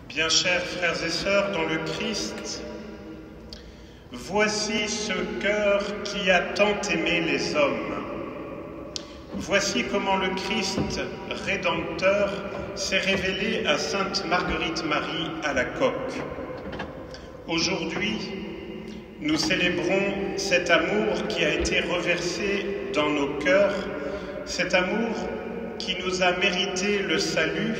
Bien chers frères et sœurs dans le Christ, voici ce cœur qui a tant aimé les hommes. Voici comment le Christ rédempteur s'est révélé à Sainte Marguerite Marie à la Coque. Aujourd'hui, nous célébrons cet amour qui a été reversé dans nos cœurs, cet amour qui nous a mérité le salut,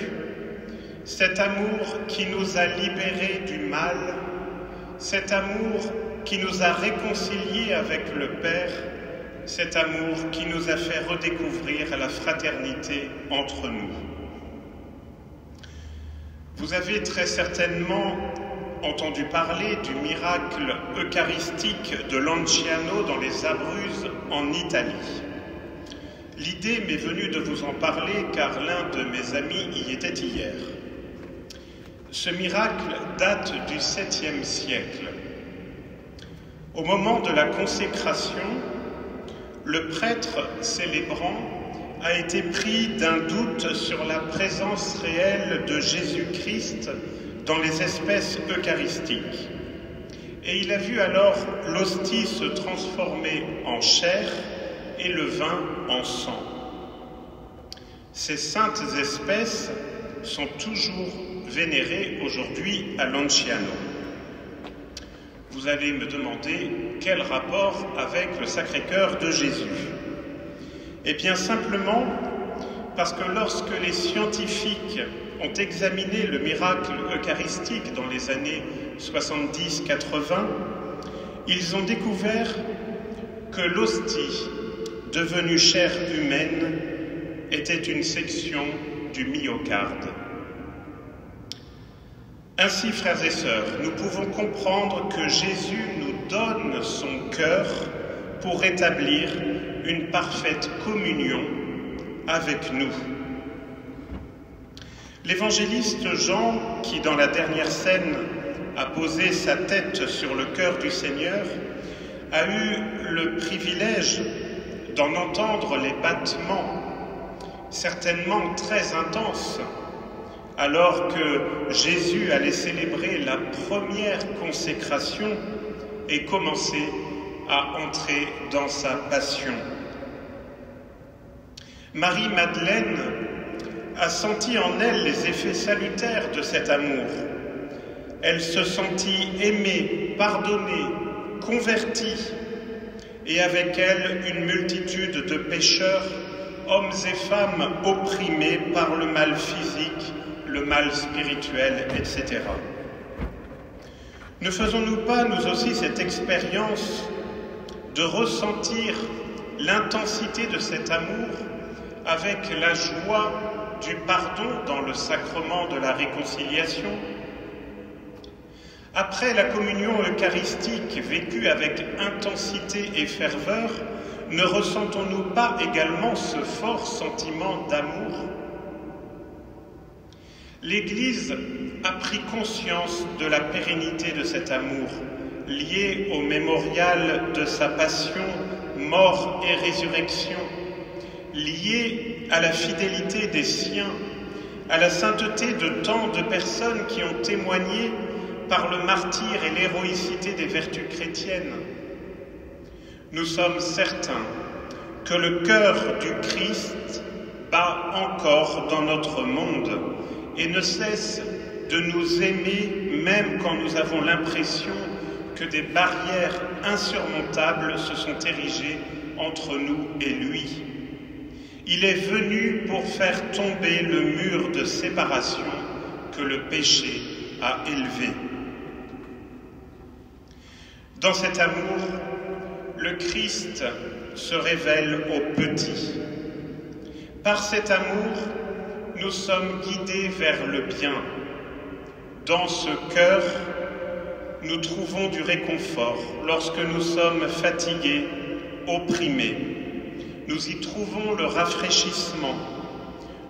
cet amour qui nous a libérés du mal, cet amour qui nous a réconciliés avec le Père, cet amour qui nous a fait redécouvrir la fraternité entre nous. Vous avez très certainement entendu parler du miracle eucharistique de Lanciano dans les Abruzzes en Italie. L'idée m'est venue de vous en parler car l'un de mes amis y était hier. Ce miracle date du 7e siècle. Au moment de la consécration, le prêtre célébrant a été pris d'un doute sur la présence réelle de Jésus-Christ dans les espèces eucharistiques. Et il a vu alors l'hostie se transformer en chair et le vin en sang. Ces saintes espèces sont toujours vénérées aujourd'hui à Lanciano. Vous allez me demander quel rapport avec le Sacré-Cœur de Jésus. Eh bien simplement parce que lorsque les scientifiques ont examiné le miracle eucharistique dans les années 70-80, ils ont découvert que l'hostie, devenue chair humaine, était une section du myocarde. Ainsi, frères et sœurs, nous pouvons comprendre que Jésus nous donne son cœur pour établir une parfaite communion avec nous. L'évangéliste Jean, qui dans la dernière scène a posé sa tête sur le cœur du Seigneur, a eu le privilège d'en entendre les battements, certainement très intenses, alors que Jésus allait célébrer la première consécration et commencer à entrer dans sa passion. Marie-Madeleine a senti en elle les effets salutaires de cet amour. Elle se sentit aimée, pardonnée, convertie, et avec elle une multitude de pécheurs, hommes et femmes opprimés par le mal physique, le mal spirituel, etc. Ne faisons-nous pas, nous aussi, cette expérience de ressentir l'intensité de cet amour avec la joie du pardon dans le sacrement de la réconciliation? Après la communion eucharistique vécue avec intensité et ferveur, ne ressentons-nous pas également ce fort sentiment d'amour? L'Église a pris conscience de la pérennité de cet amour, lié au mémorial de sa passion, mort et résurrection, lié à la fidélité des siens, à la sainteté de tant de personnes qui ont témoigné par le martyre et l'héroïcité des vertus chrétiennes. Nous sommes certains que le cœur du Christ bat encore dans notre monde et ne cesse de nous aimer même quand nous avons l'impression que des barrières insurmontables se sont érigées entre nous et lui. Il est venu pour faire tomber le mur de séparation que le péché a élevé. Dans cet amour, le Christ se révèle aux petits. Par cet amour, nous sommes guidés vers le bien. Dans ce cœur, nous trouvons du réconfort lorsque nous sommes fatigués, opprimés. Nous y trouvons le rafraîchissement.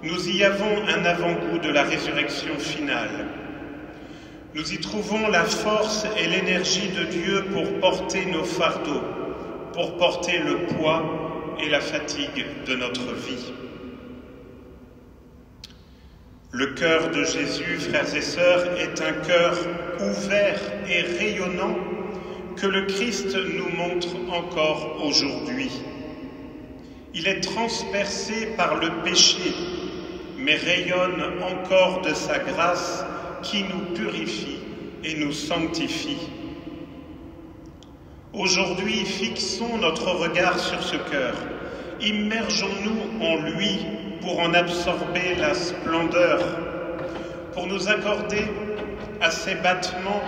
Nous y avons un avant-goût de la résurrection finale. Nous y trouvons la force et l'énergie de Dieu pour porter nos fardeaux, pour porter le poids et la fatigue de notre vie. Le cœur de Jésus, frères et sœurs, est un cœur ouvert et rayonnant que le Christ nous montre encore aujourd'hui. Il est transpercé par le péché, mais rayonne encore de sa grâce qui nous purifie et nous sanctifie. Aujourd'hui, fixons notre regard sur ce cœur. Immergeons-nous en lui pour en absorber la splendeur, pour nous accorder à ses battements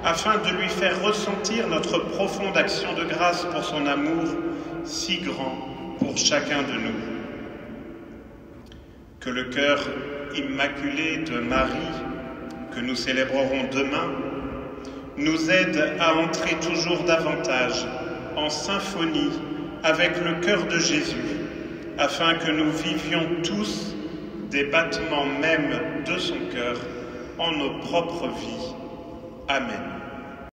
afin de lui faire ressentir notre profonde action de grâce pour son amour si grand pour chacun de nous. Que le cœur immaculé de Marie, que nous célébrerons demain, nous aide à entrer toujours davantage en symphonie avec le cœur de Jésus, afin que nous vivions tous des battements mêmes de son cœur en nos propres vies. Amen.